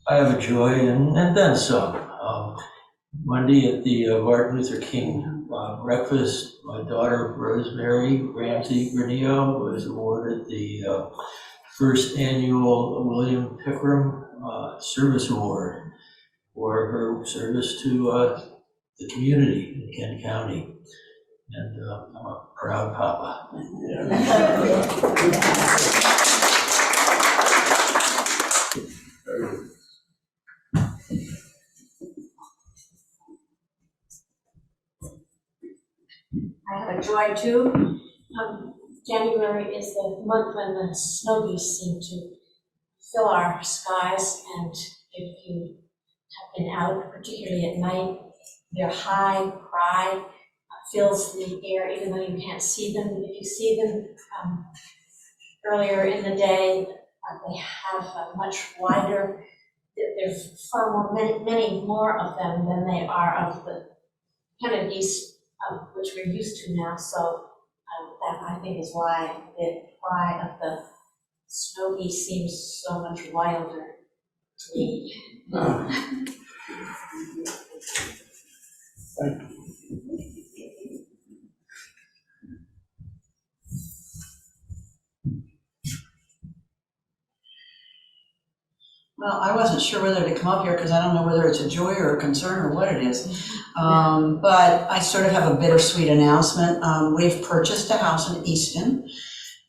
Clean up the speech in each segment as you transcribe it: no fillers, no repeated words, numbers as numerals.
I have a joy and then some. Monday at the Martin Luther King breakfast, my daughter Rosemary Ramsey Granillo was awarded the first annual William Pickram Service Award for her service to the community in Kent County. And I'm a proud papa. I have a joy too. January is the month when the snow geese seem to fill our skies, and if you have been out, particularly at night, their high cry fills the air, even though you can't see them. If you see them earlier in the day, they have a much wider, there's far more, many more of them than they are of the kind of geese which we're used to now. So that I think is why the cry of the snow geese seems so much wilder to me. Well, I wasn't sure whether to come up here because I don't know whether it's a joy or a concern or what it is. But I sort of have a bittersweet announcement. We've purchased a house in Easton,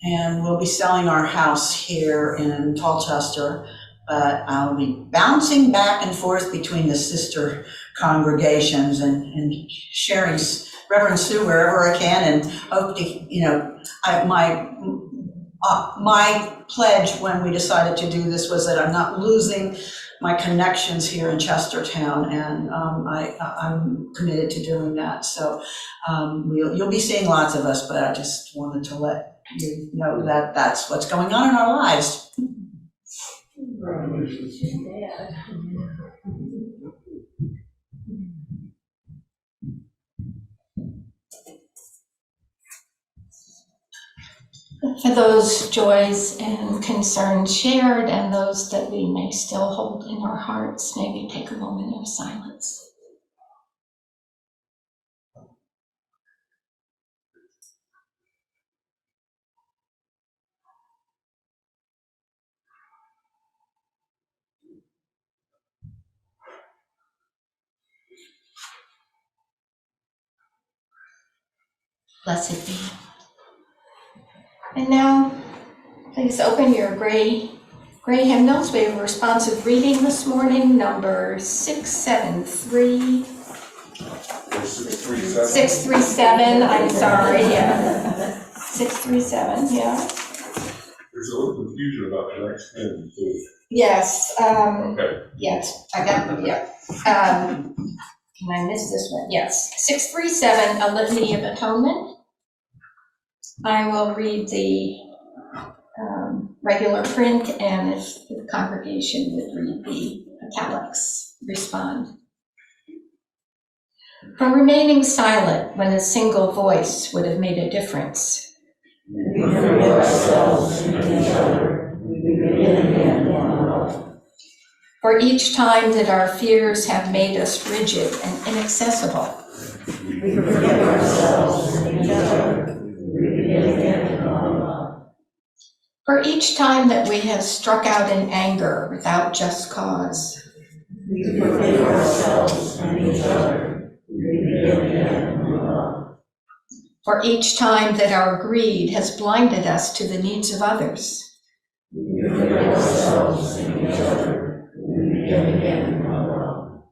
and we'll be selling our house here in Tallchester. But I'll be bouncing back and forth between the sister congregations and sharing Reverend Sue wherever I can, and hope to, my pledge when we decided to do this was that I'm not losing my connections here in Chestertown, and I'm committed to doing that. So you'll be seeing lots of us, but I just wanted to let you know that that's what's going on in our lives. For those joys and concerns shared and those that we may still hold in our hearts, maybe take a moment of silence. Blessed be. And now, please open your gray hymnals. We have a responsive reading this morning, number 673. 637, I'm sorry, yeah. 637, yeah. There's a little confusion about the next hymn, too. Yes, Okay. yes, I got them, yeah. Can I miss this one? Yes. 637, a litany of atonement. I will read the regular print, and if the congregation would read the italics, respond. For remaining silent when a single voice would have made a difference. We forgive ourselves and each other. We begin again one love. For each time that our fears have made us rigid and inaccessible. We forgive ourselves and each other. We begin again one love. For each time that we have struck out in anger without just cause. We forgive ourselves and each other. We begin again one love. For each time that our greed has blinded us to the needs of others. We forgive ourselves and each other. We begin again one love.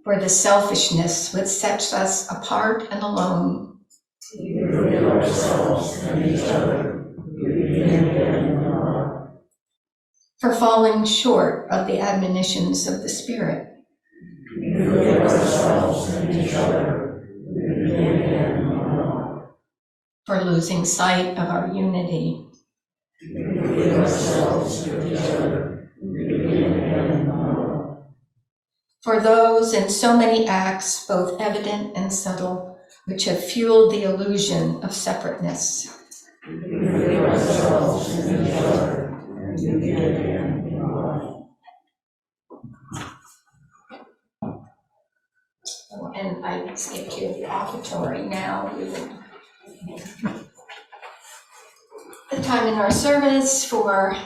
For the selfishness which sets us apart and alone. We forgive ourselves and each other. We begin again one love. For falling short of the admonitions of the Spirit. We forgive ourselves and each other. We begin again one love. For losing sight of our unity. We forgive ourselves and each other. We begin again one love. For those in so many acts, both evident and subtle, which have fueled the illusion of separateness. We forgive ourselves and each other. We begin again one love. and I skipped you the offertory. Now we would the time in our service for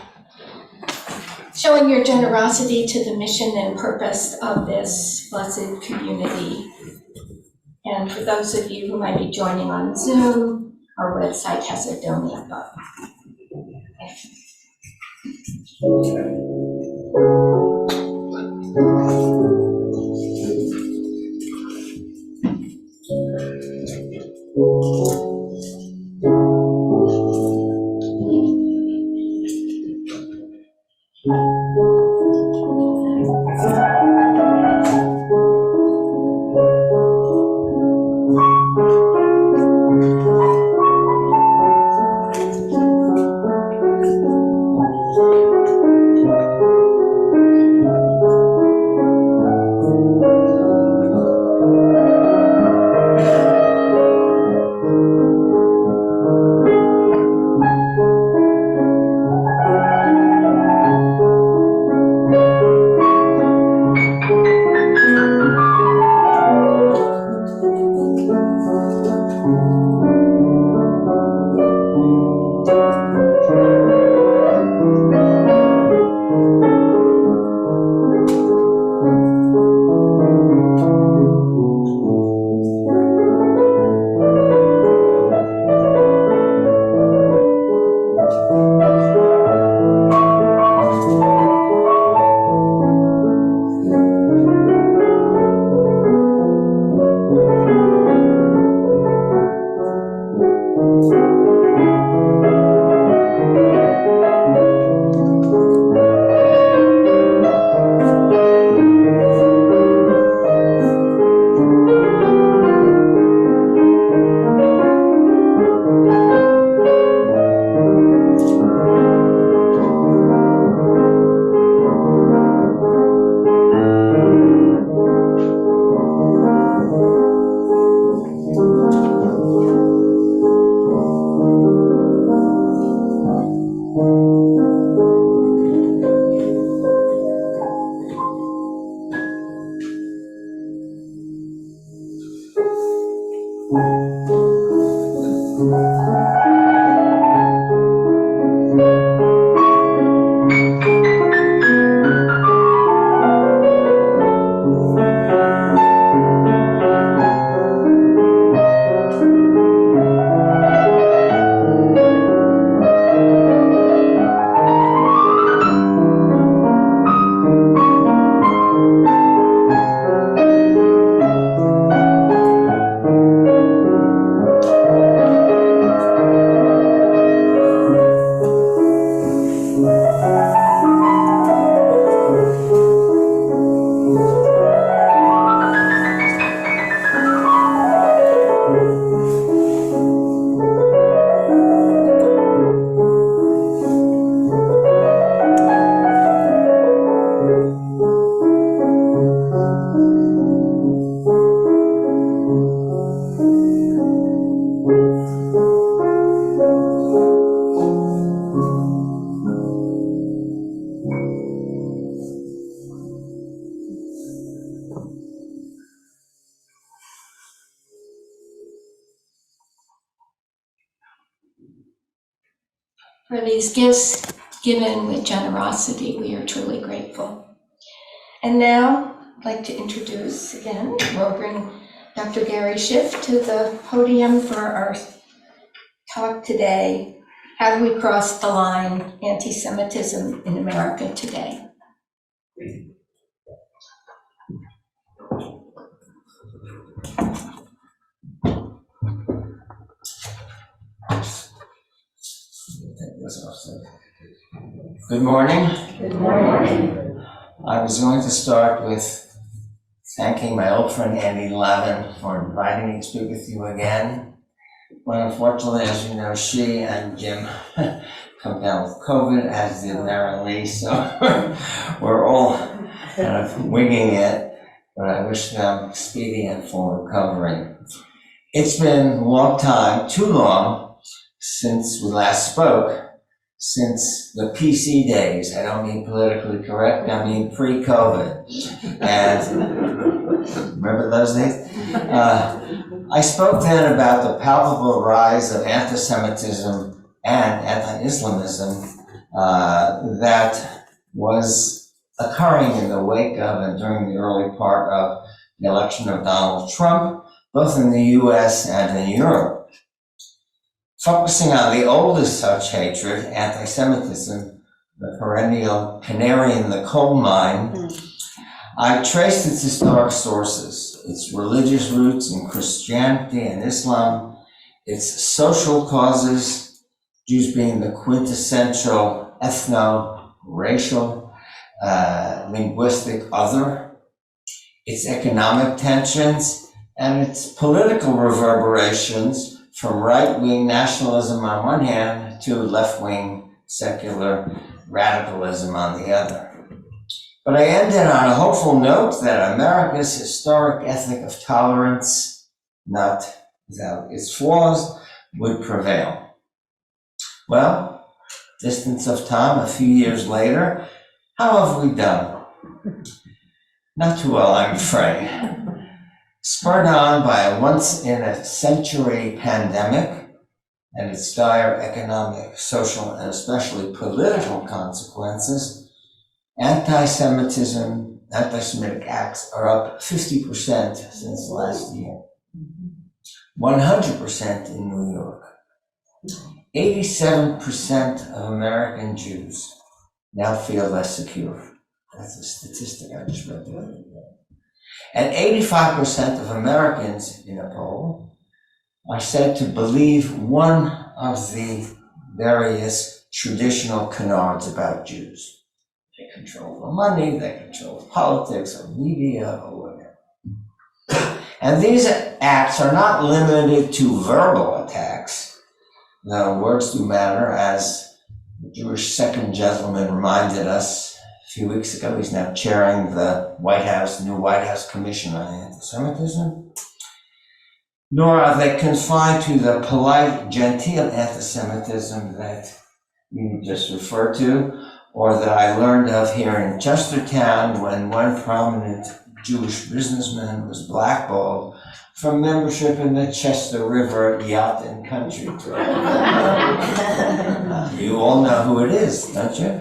showing your generosity to the mission and purpose of this blessed community. And for those of you who might be joining on Zoom, our website has a donate button. For these gifts given with generosity, we are truly grateful. And now, I'd like to introduce again, we'll bring Dr. Gary Schiff to the podium for our talk today, Have We Crossed the Line? Anti-Semitism in America Today. Good morning. Good morning. I was going to start with thanking my old friend Andy Levin for inviting me to speak with you again. But unfortunately, as you know, she and Jim come down with COVID, as did Mary Lee, so we're all kind of winging it, but I wish them speedy and full recovery. It's been a long time, too long, since we last spoke, since the PC days. I don't mean politically correct, I mean pre-COVID. And remember those days? I spoke then about the palpable rise of anti-Semitism and anti-Islamism that was occurring in the wake of and during the early part of the election of Donald Trump, both in the US and in Europe. Focusing on the oldest such hatred, anti-Semitism, the perennial canary in the coal mine, I traced its historic sources, its religious roots in Christianity and Islam, its social causes, Jews being the quintessential ethno-racial, linguistic other, its economic tensions, and its political reverberations from right-wing nationalism on one hand to left-wing secular radicalism on the other. But I ended on a hopeful note that America's historic ethic of tolerance, not without its flaws, would prevail. Well, distance of time, a few years later, how have we done? Not too well, I'm afraid. Spurred on by a once-in-a-century pandemic and its dire economic, social, and especially political consequences, anti-Semitic acts are up 50% since last year. 100% in New York. 87% of American Jews now feel less secure. That's a statistic I just read the other day. And 85% of Americans in a poll are said to believe one of the various traditional canards about Jews. They control the money, they control politics or media or whatever. And these acts are not limited to verbal attacks. Now, words do matter, as the Jewish second gentleman reminded us a few weeks ago. He's now chairing the new White House Commission on Anti-Semitism. Nor are they confined to the polite, genteel anti-Semitism that you just referred to, or that I learned of here in Chestertown when one prominent Jewish businessman was blackballed from membership in the Chester River Yacht and Country Club. You all know who it is, don't you?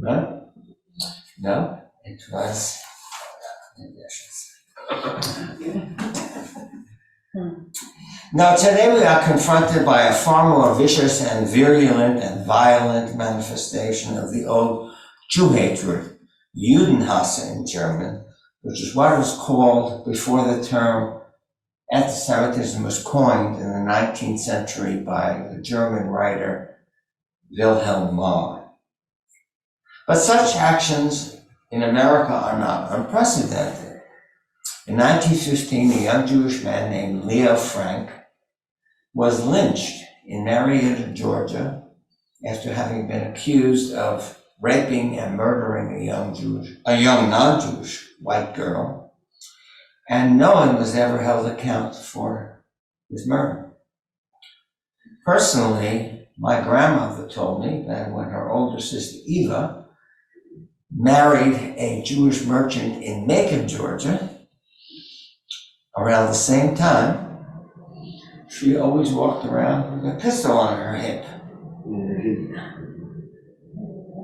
No? No? It was... Now, today we are confronted by a far more vicious and virulent and violent manifestation of the old Jew hatred, Judenhasse in German, which is what it was called before the term anti-Semitism was coined in the 19th century by the German writer Wilhelm Marr. But such actions in America are not unprecedented. In 1915, a young Jewish man named Leo Frank was lynched in Marietta, Georgia, after having been accused of raping and murdering a young non-Jewish white girl, and no one was ever held accountable for his murder. Personally, my grandmother told me that when her older sister Eva married a Jewish merchant in Macon, Georgia, around the same time, she always walked around with a pistol on her hip.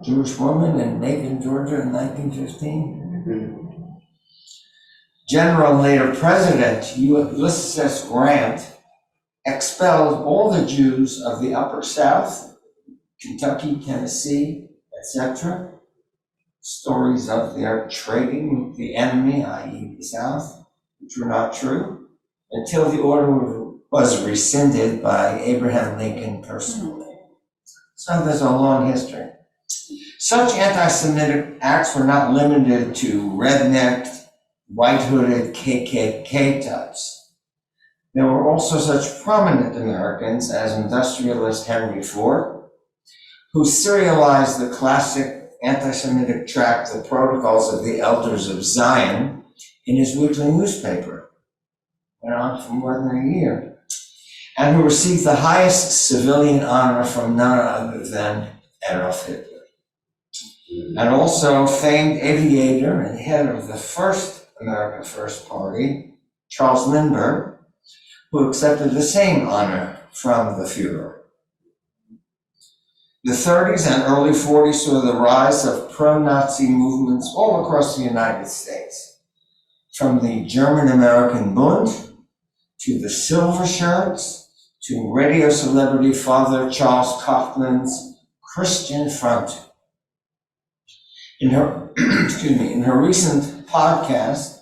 Jewish woman in Macon, Georgia in 1915. General and later President Ulysses S. Grant expelled all the Jews of the Upper South, Kentucky, Tennessee, etc. Stories of their trading with the enemy, i.e. the South, which were not true, until the order was rescinded by Abraham Lincoln personally. So there's a long history. Such anti-Semitic acts were not limited to red-necked, white-hooded KKK types. There were also such prominent Americans as industrialist Henry Ford, who serialized the classic anti-Semitic tract, The Protocols of the Elders of Zion, in his weekly newspaper. Went on for more than a year. And who received the highest civilian honor from none other than Adolf Hitler. And also famed aviator and head of the first America First Party, Charles Lindbergh, who accepted the same honor from the Führer. The 30s and early 40s saw the rise of pro-Nazi movements all across the United States, from the German-American Bund to the Silver Shirts to radio celebrity Father Charles Coughlin's Christian Front. In her, in her recent podcast,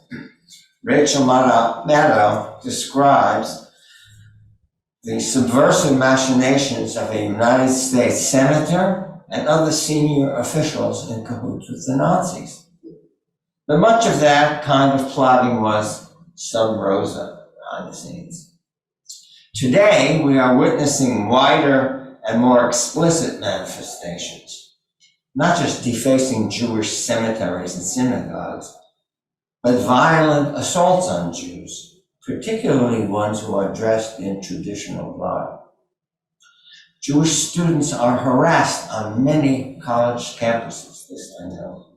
Rachel Maddow describes the subversive machinations of a United States senator and other senior officials in cahoots with the Nazis. But much of that kind of plotting was sub rosa behind the scenes. Today, we are witnessing wider and more explicit manifestations, not just defacing Jewish cemeteries and synagogues, but violent assaults on Jews, particularly ones who are dressed in traditional garb. Jewish students are harassed on many college campuses, this I know.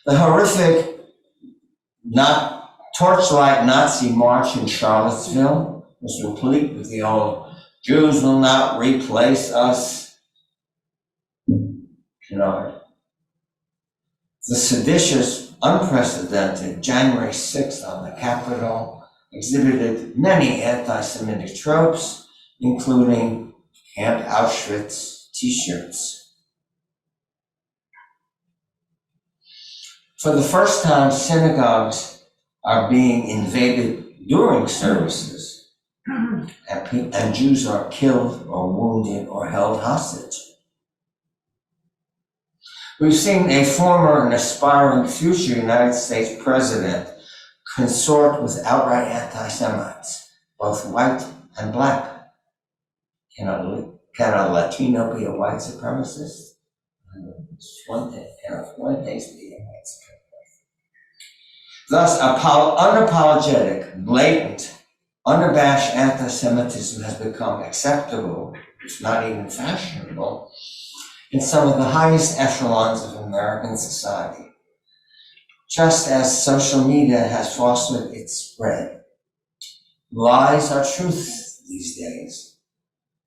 The horrific torchlight Nazi march in Charlottesville was replete with the old "Jews will not replace us" canard. The seditious, unprecedented January 6th on the Capitol exhibited many anti-Semitic tropes, including Camp Auschwitz t-shirts. For the first time, synagogues are being invaded during services, and Jews are killed or wounded or held hostage. We've seen a former and aspiring future United States president consort with outright anti-Semites, both white and black. Can a Latino be a white supremacist? One day, can a Fuentes be a white supremacist? Thus, unapologetic, blatant, unabashed anti-Semitism has become acceptable, if not even fashionable, in some of the highest echelons of American society. Just as social media has fostered its spread. Lies are truth these days.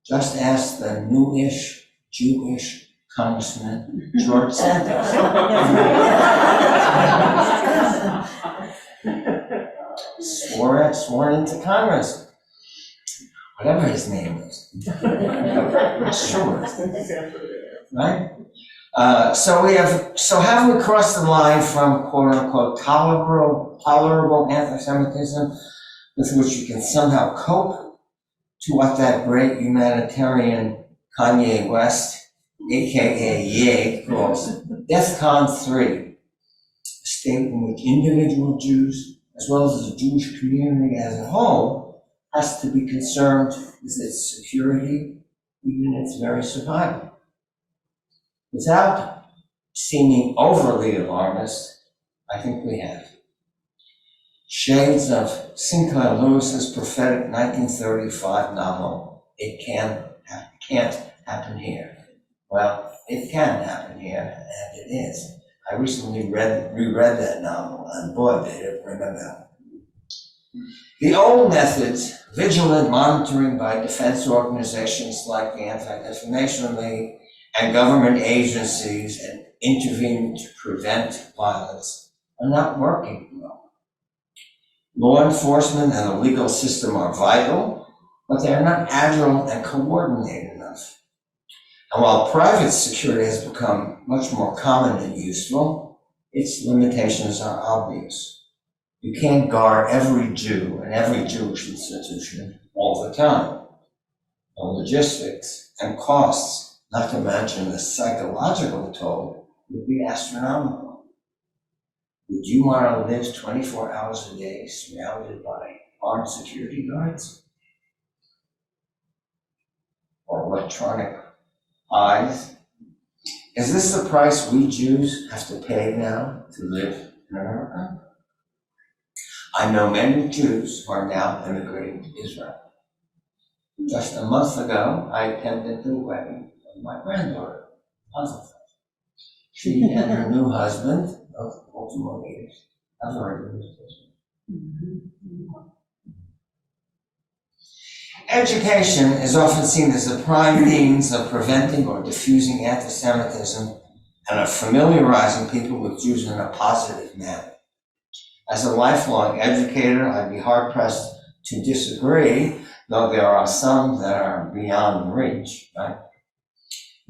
Just ask the newish Jewish Congressman George Santos. Sworn into Congress. Whatever his name is. Sure. Right? So have we crossed the line from quote unquote tolerable anti-Semitism with which you can somehow cope to what that great humanitarian Kanye West, aka Ye, calls DEFCON 3, a state in which individual Jews, as well as the Jewish community as a whole, has to be concerned with its security, even its very survival. Without seeming overly alarmist, I think we have. Shades of Sinclair Lewis's prophetic 1935 novel, It Can't Happen Here. Well, it can happen here, and it is. I recently reread that novel, and boy, did it ring a bell. The old methods, vigilant monitoring by defense organizations like the Anti-Defamation League and government agencies, and intervening to prevent violence, are not working well. Law enforcement and the legal system are vital, but they are not agile and coordinated enough. And while private security has become much more common and useful, its limitations are obvious. You can't guard every Jew and every Jewish institution all the time. The logistics and costs, not to mention the psychological toll, would be astronomical. Would you want to live 24 hours a day surrounded by armed security guards? Or electronic eyes? Is this the price we Jews have to pay now to live in America? I know many Jews who are now immigrating to Israel. Just a month ago, I attended the wedding of my granddaughter, Elizabeth. She and her new husband those ultimate leaders. That's what I do. Education is often seen as the prime means of preventing or diffusing anti-Semitism and of familiarizing people with Jews in a positive manner. As a lifelong educator, I'd be hard-pressed to disagree, though there are some that are beyond reach, right?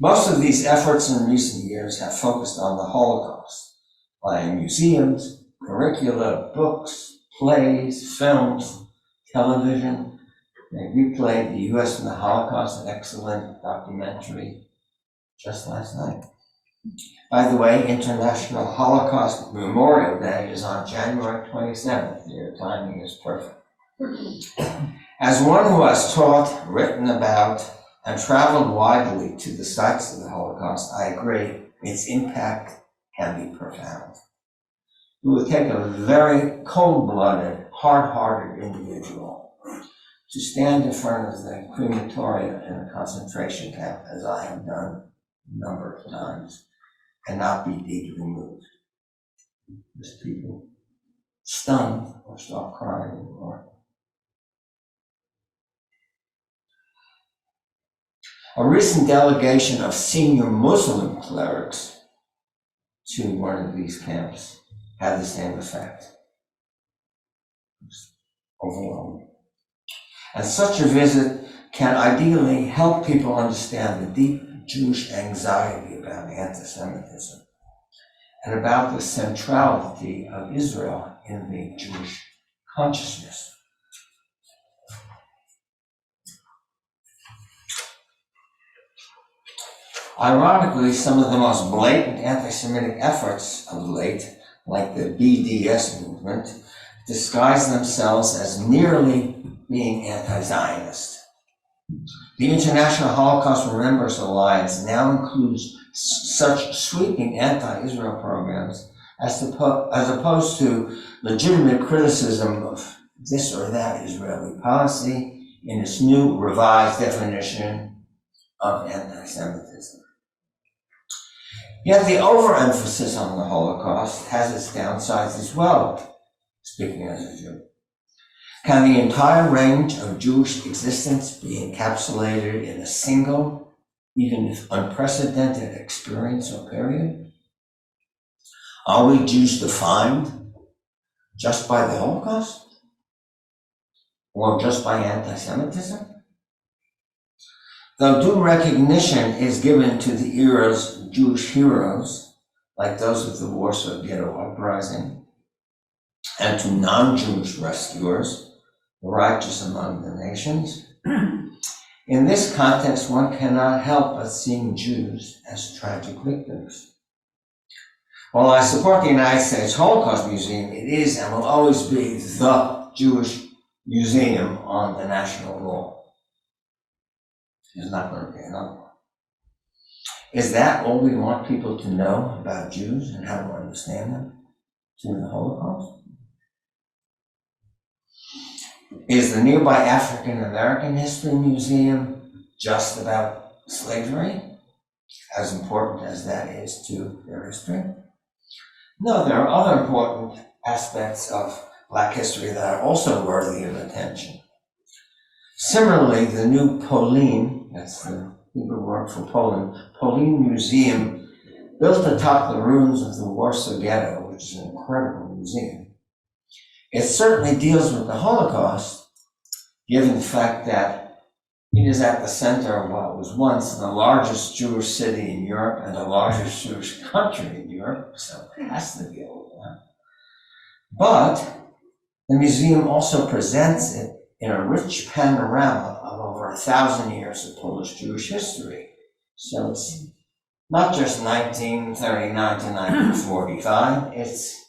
Most of these efforts in recent years have focused on the Holocaust, by museums, curricula, books, plays, films, television. They replayed The U.S. and the Holocaust, an excellent documentary, just last night. By the way, International Holocaust Memorial Day is on January 27th. Your timing is perfect. As one who has taught, written about, and traveled widely to the sites of the Holocaust, I agree its impact can be profound. It would take a very cold-blooded, hard-hearted individual to stand in front of the crematoria in a concentration camp, as I have done a number of times, and not be deeply moved. Just people stunned or stop crying or. A recent delegation of senior Muslim clerics to one of these camps had the same effect. It was overwhelming. And such a visit can ideally help people understand the deep Jewish anxiety about anti-Semitism and about the centrality of Israel in the Jewish consciousness. Ironically, some of the most blatant anti-Semitic efforts of late, like the BDS movement, disguise themselves as merely being anti-Zionist. The International Holocaust Remembrance Alliance now includes such sweeping anti-Israel programs as opposed to legitimate criticism of this or that Israeli policy in its new revised definition of anti-Semitism. Yet the overemphasis on the Holocaust has its downsides as well, speaking as a Jew. Can the entire range of Jewish existence be encapsulated in a single, even if unprecedented experience or period? Are we Jews defined just by the Holocaust? Or just by anti-Semitism? Though due recognition is given to the era's Jewish heroes, like those of the Warsaw Ghetto Uprising, and to non-Jewish rescuers, the righteous among the nations, in this context, one cannot help but seeing Jews as tragic victims. While I support the United States Holocaust Museum, it is and will always be the Jewish museum on the national wall. There's not going to be another one. Is that all we want people to know about Jews and how to understand them through the Holocaust? Is the nearby African American History Museum just about slavery, as important as that is to their history? No, there are other important aspects of Black history that are also worthy of attention. Similarly, the new Polin, that's the Hebrew word for Poland, Polin Museum, built atop the ruins of the Warsaw Ghetto, which is an incredible museum. It certainly deals with the Holocaust, given the fact that it is at the center of what was once the largest Jewish city in Europe and the largest Jewish country in Europe, so it has to deal with that. But the museum also presents it in a rich panorama of over 1,000 years of Polish Jewish history. So it's not just 1939 to 1945, it's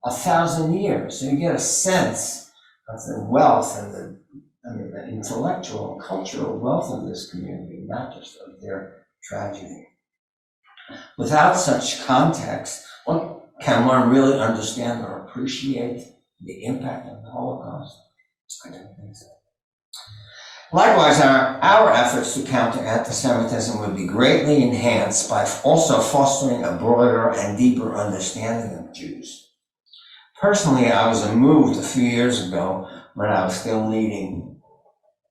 1,000 years. So you get a sense of the wealth and the intellectual and cultural wealth of this community, not just of their tragedy. Without such context, can one really understand or appreciate the impact of the Holocaust? I don't think so. Likewise, our efforts to counter anti-Semitism would be greatly enhanced by also fostering a broader and deeper understanding of Jews. Personally, I was moved a few years ago when I was still leading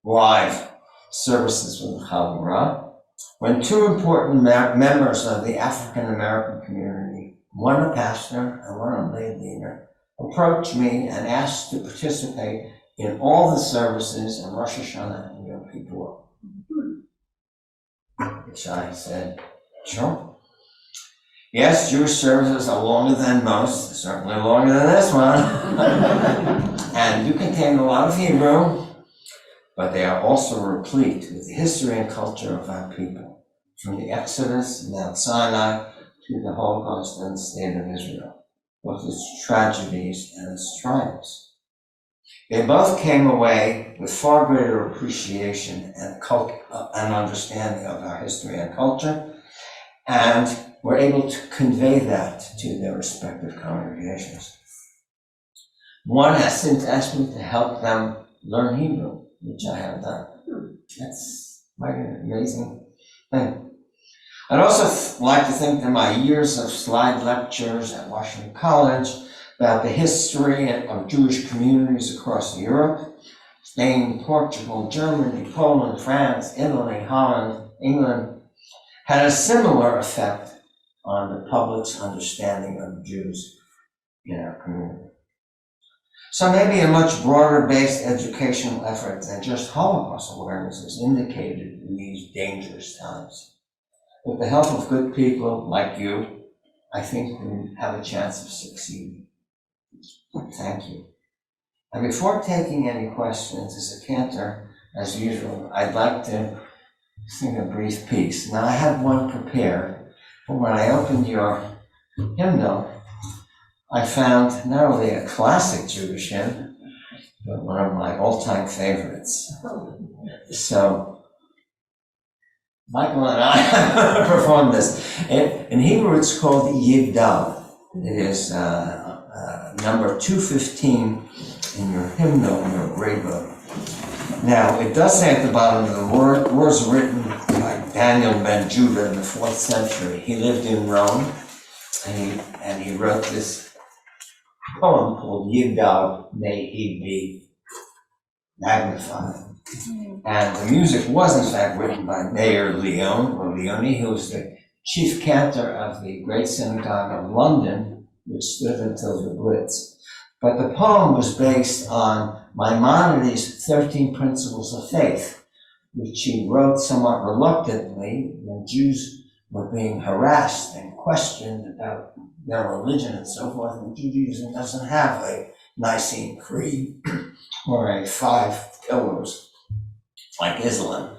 live services with the Chavurah, when two important members of the African American community, one a pastor and one a lay leader, approached me and asked to participate in all the services in Rosh Hashanah and Yom Kippur. Which I said, sure. Yes, Jewish services are longer than most, certainly longer than this one, and do contain a lot of Hebrew, but they are also replete with the history and culture of our people, from the Exodus, Mount Sinai, to the Holocaust and the state of Israel, both its tragedies and its triumphs. They both came away with far greater appreciation and understanding of our history and culture, and were able to convey that to their respective congregations. One has since asked me to help them learn Hebrew, which I have done. That's quite an amazing thing. I'd also like to think that my years of slide lectures at Washington College about the history of Jewish communities across Europe, Spain, Portugal, Germany, Poland, France, Italy, Holland, England, had a similar effect on the public's understanding of Jews in our community. So maybe a much broader-based educational effort than just Holocaust awareness is indicated in these dangerous times. With the help of good people like you, I think we have a chance of succeeding. Thank you. And before taking any questions, as a cantor, as usual, I'd like to sing a brief piece. Now, I had one prepared, but when I opened your hymnal, I found not only a classic Jewish hymn, but one of my all-time favorites. So, Michael and I performed this. In Hebrew, it's called Yigdal. It is number 215 in your hymnal, in your grade book. Now, it does say at the bottom of the words written by Daniel ben Judah in the 4th century. He lived in Rome, and he wrote this poem called Yigdal, May He Be Magnified. And the music was, in fact, written by Mayor Leone, who was the chief cantor of the Great Synagogue of London, which stood until the Blitz. But the poem was based on Maimonides' 13 Principles of Faith, which he wrote somewhat reluctantly when Jews were being harassed and questioned about their religion and so forth. And Judaism doesn't have a Nicene Creed or a 5 pillars like Islam.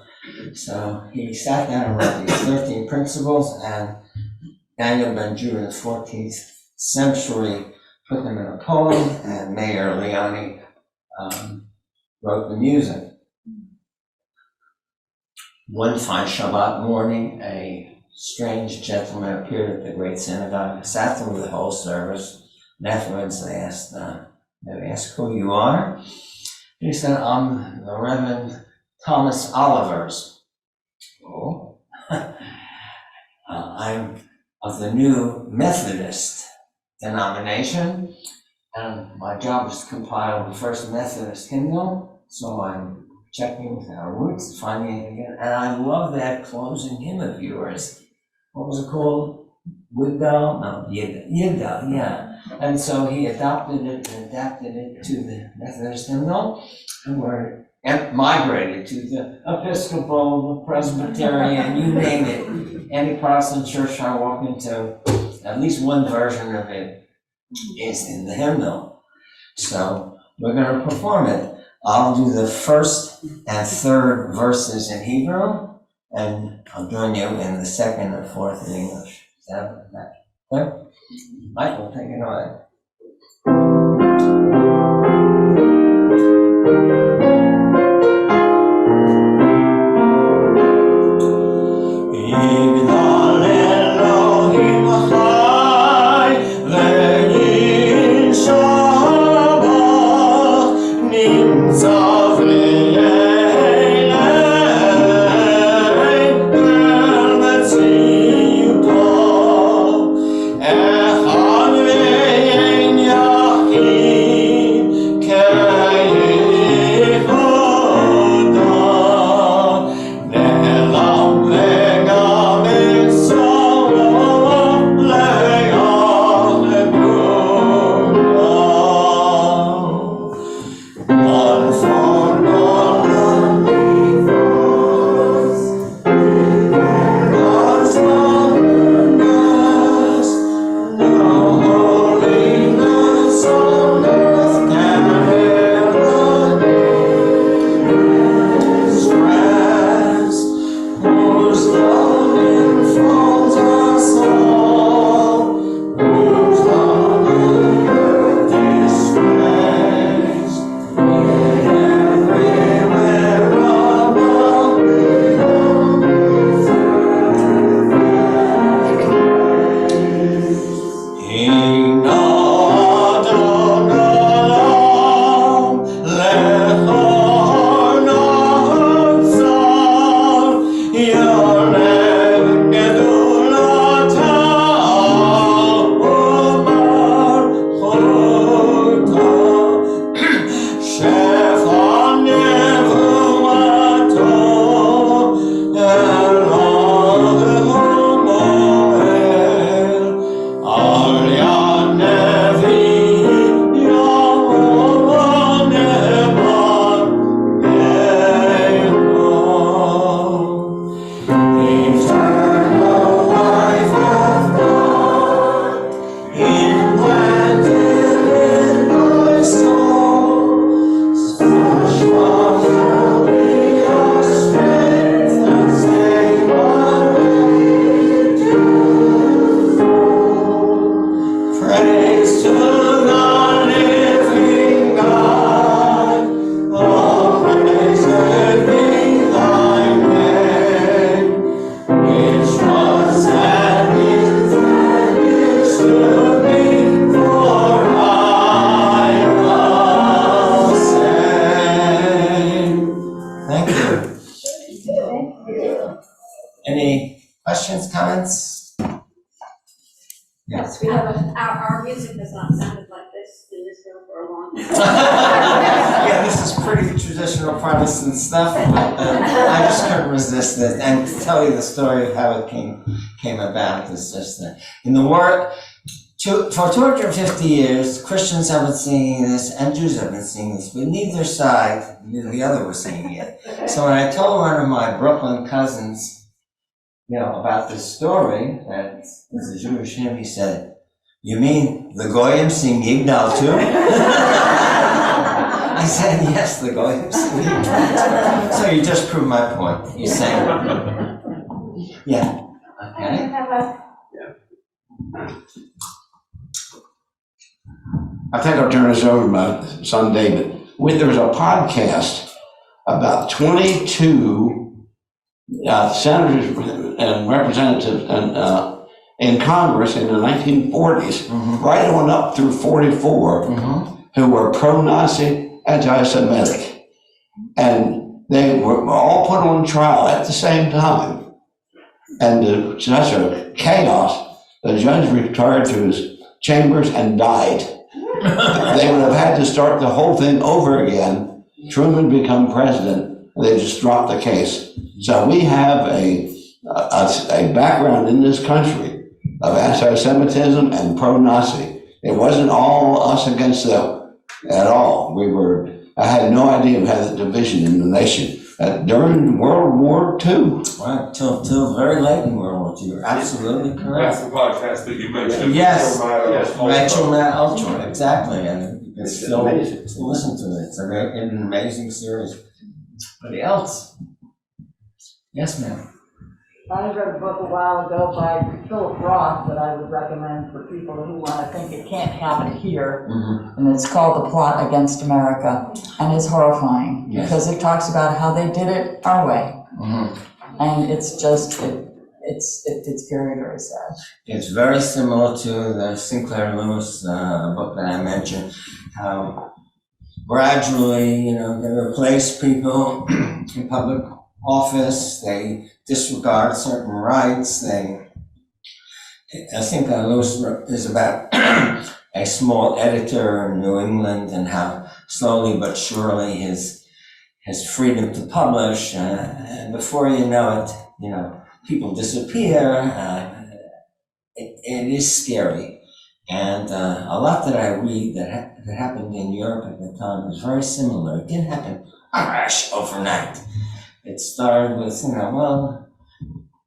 So he sat down and wrote these 13 principles, and Daniel ben Judah in the 14th century put them in a poem, and Mayor Leone wrote the music. One fine Shabbat morning, a strange gentleman appeared at the Great Synagogue, sat through the whole service, and afterwards they asked who you are. He said, I'm the Reverend Thomas Olivers. Oh, I'm of the New Methodist denomination, and my job is to compile the first Methodist hymnal, so I'm checking with our roots, finding it again, and I love that closing hymn of yours. What was it called? Yigdal? No, Yigdal, yeah. And so he adopted it and adapted it to the Methodist hymnal, and we're migrated to the Episcopal, the Presbyterian, you name it. Any Protestant church I walk into, at least one version of it is in the hymnal. So we're going to perform it. I'll do the first and third verses in Hebrew, and I'll join you in the second and fourth in English. Is that clear? Michael, take it away. Nimtza v'yein Thank you. Any questions, comments? Yes, we have a, Our music has not sounded like this in this room for a long time. Yeah, this is pretty traditional Protestant stuff, but I just couldn't resist it. And to tell you the story of how it came about is just that in the war, for 250 years, Christians have been singing this and Jews have been singing this, but neither side knew the other was singing it. So when I told one of my Brooklyn cousins, about this story, that it's a Jewish hymn, he said, "You mean the Goyim sing Yigdal too?" I said, "Yes, the Goyim sing Yigdal too." So you just proved my point. You sang. Yeah. Okay. I think I'll turn this over to my son David. There was a podcast about 22 senators and representatives in Congress in the 1940s, right on up through 44, who were pro-Nazi, anti-Semitic. And they were all put on trial at the same time. And such a chaos, the judge retired to his chambers and died. They would have had to start the whole thing over again. Truman become president, and they just dropped the case. So we have a background in this country of anti-Semitism and pro-Nazi. It wasn't all us against them at all. I had no idea we had a division in the nation during World War II. Right, till very late in World War II. You're absolutely That's correct. the podcast that you mentioned. Yes. Yes. Rachel Matt Ultra, exactly, and it's still amazing. to listen to it. It's an amazing series. Anybody else? Yes, ma'am. I read a book a while ago by Philip Roth that I would recommend for people who want to think it can't happen here. And it's called The Plot Against America, and it's horrifying because it talks about how they did it our way. And it's just, it's very, very sad. It's very similar to the Sinclair Lewis book that I mentioned, how gradually, they replace people in public office, they disregard certain rights, I think Lewis is about a small editor in New England and how slowly but surely his freedom to publish, and before you know it, people disappear. It is scary. And a lot that I read that happened in Europe at the time is very similar. It didn't happen overnight. It started with,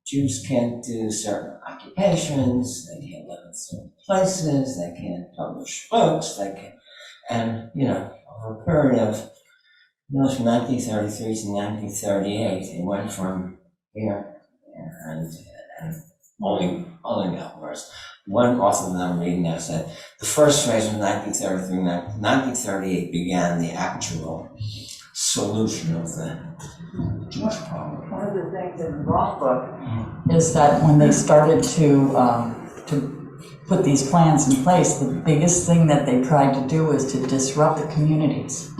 Jews can't do certain occupations, they can't live in certain places, they can't publish books, and, over a period of, from 1933 to 1938, it went from here and only got worse. One author that I'm reading now said, the first phase of 1933, 1938 began the actual solution of the Jewish problem. One of the things in Roth's book is that when they started to put these plans in place, the biggest thing that they tried to do was to disrupt the communities.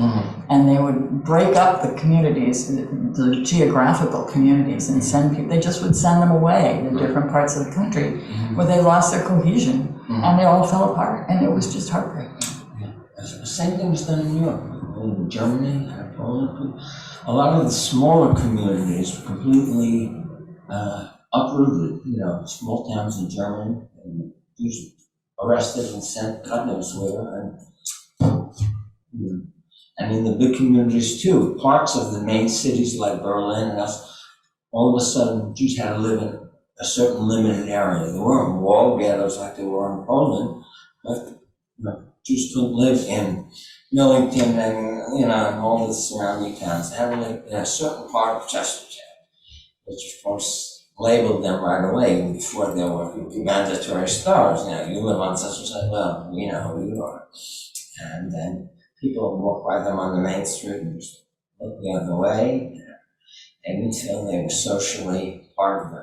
And they would break up the communities, the geographical communities, and they just would send them away to different parts of the country where they lost their cohesion and they all fell apart, and it was just heartbreaking. The same thing was done in Europe, in Germany, Poland. A lot of the smaller communities were completely uprooted, small towns in Germany, and Jews arrested and sent God knows where. And in the big communities too, parts of the main cities like Berlin and us, all of a sudden Jews had to live in a certain limited area. They weren't walled ghettos like they were in Poland, but Jews couldn't live in Millington and all the surrounding towns. They had to live in a certain part of Chestertown, which of course labeled them right away before there were mandatory stars. You live on such and such, well, we know who you are. And then people would walk by them on the main street and just look the other way. They didn't feel they were socially part of the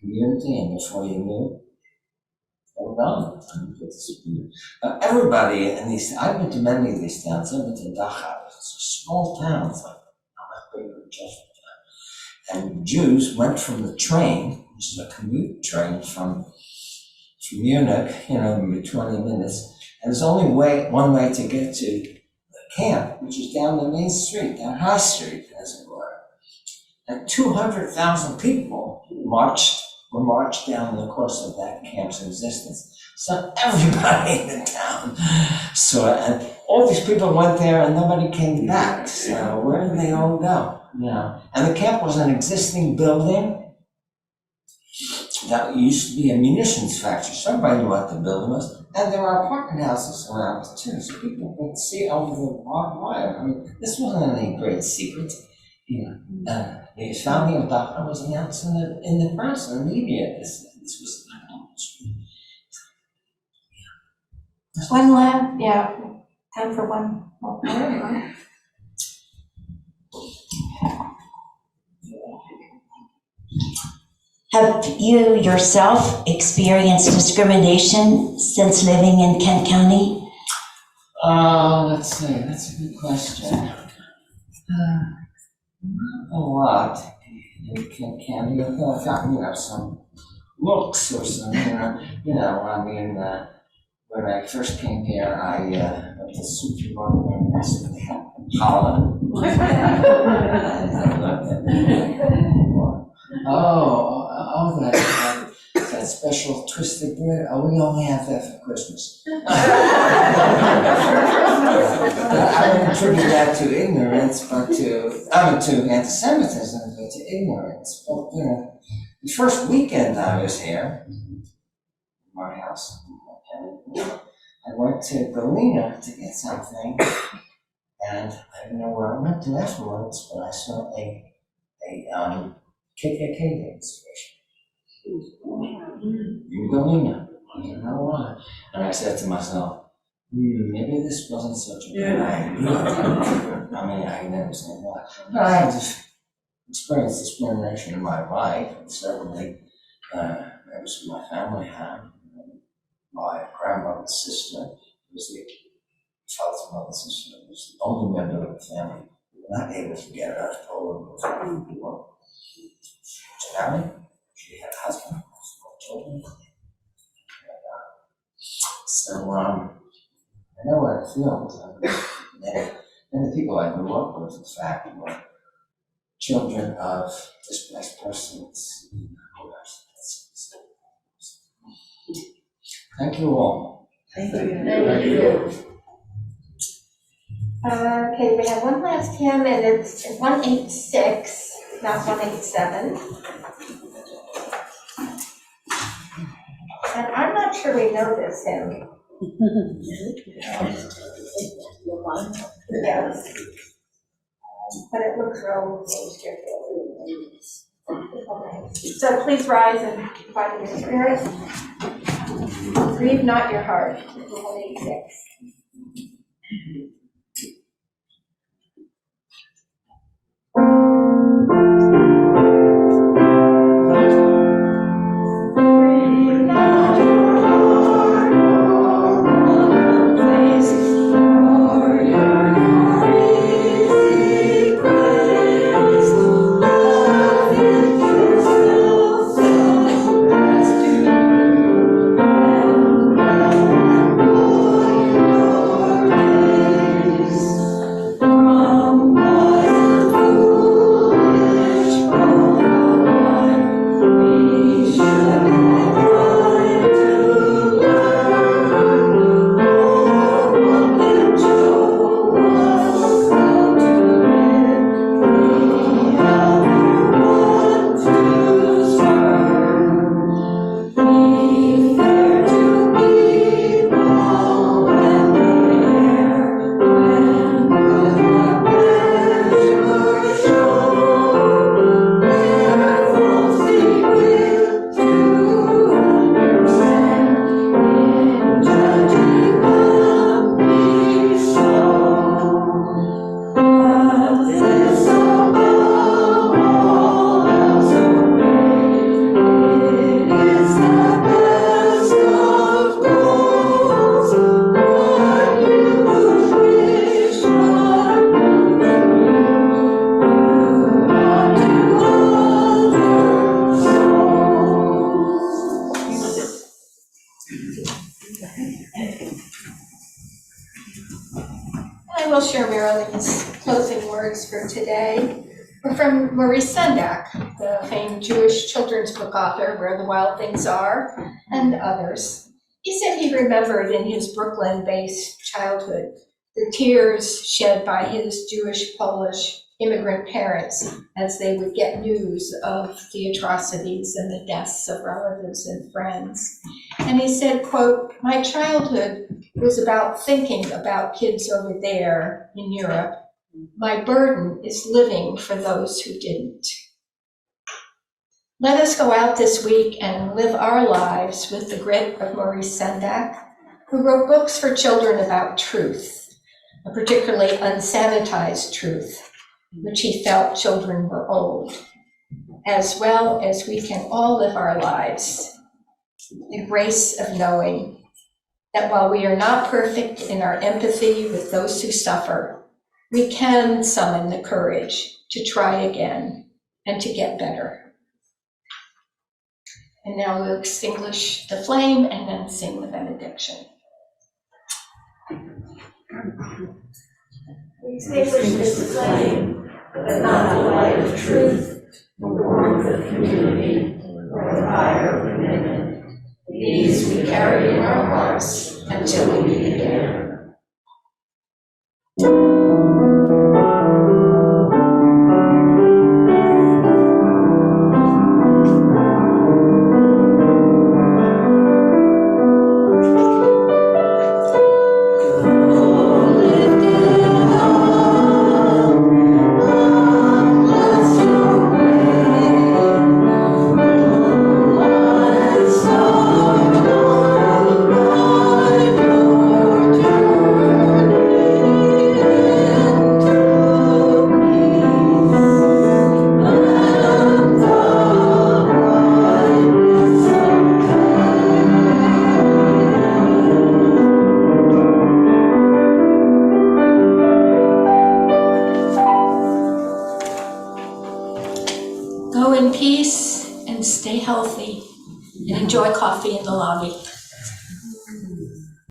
community, and before you knew it, Well done. And good to see you. Everybody in these, I've been to many of these towns. I've been to Dachau. It's a small town. It's like not bigger than Chester. And Jews went from the train, which is a commute train from Munich, maybe 20 minutes. And there's only one way to get to the camp, which is down the main street, down High Street, as it were. And 200,000 people were marched down in the course of that camp's existence. So everybody in the town saw it. And all these people went there and nobody came back. So where did they all go? And the camp was an existing building that used to be a munitions factory. So everybody knew what the building was. And there were apartment houses around it too. So people could see over the barbed wire. I mean, this wasn't any great secret. The founding of Dachau was announced in the press and the media. This was One last, yeah, time for one more. Have you yourself experienced discrimination since living in Kent County? Let's see, that's a good question. Not a lot in Kent County. I've gotten, some looks or something, when I first came here, I went to supermarket in Holland. That special twisted bread. Oh, we only have that for Christmas. I don't attribute that to ignorance, but to anti-Semitism, but to ignorance. But the first weekend I was here, in my house, I went to Galena to get something, and I don't know where I went to afterwards, but I saw a KKK demonstration. In Galena, I don't know why. And I said to myself, maybe this wasn't such a good idea. I mean, I never said why. But I have experienced discrimination in my life, and certainly members of my family have. My grandmother's sister was the father's mother's sister, was the only member of the family who were not able to get out of Poland before. She was married, she had a husband, small children. So I know what it feels. And the people I grew up with, in fact, were children of displaced persons. Thank you all. Thank you. Okay, we have one last hymn, and it's 186, not 187. And I'm not sure we know this hymn. Yes. But it looks real straightforward. Okay. So please rise and find your spirit. Grieve not your heart. 186. From what foolish will share Marilyn's closing words for today. We're from Maurice Sendak, the famed Jewish children's book author, Where the Wild Things Are, and others. He said he remembered in his Brooklyn-based childhood the tears shed by his Jewish-Polish immigrant parents as they would get news of the atrocities and the deaths of relatives and friends. And he said, quote, "My childhood was about thinking about kids over there in Europe. My burden is living for those who didn't." Let us go out this week and live our lives with the grit of Maurice Sendak, who wrote books for children about truth, a particularly unsanitized truth, which he felt children were old, as well as we can all live our lives. The grace of knowing that while we are not perfect in our empathy with those who suffer, we can summon the courage to try again and to get better. And now we'll extinguish the flame and then sing the benediction. Extinguish this flame, but not the light of truth, the warmth of community, or the fire of commitment. These we carry in our hearts until we meet again. Go in peace and stay healthy and enjoy coffee in the lobby.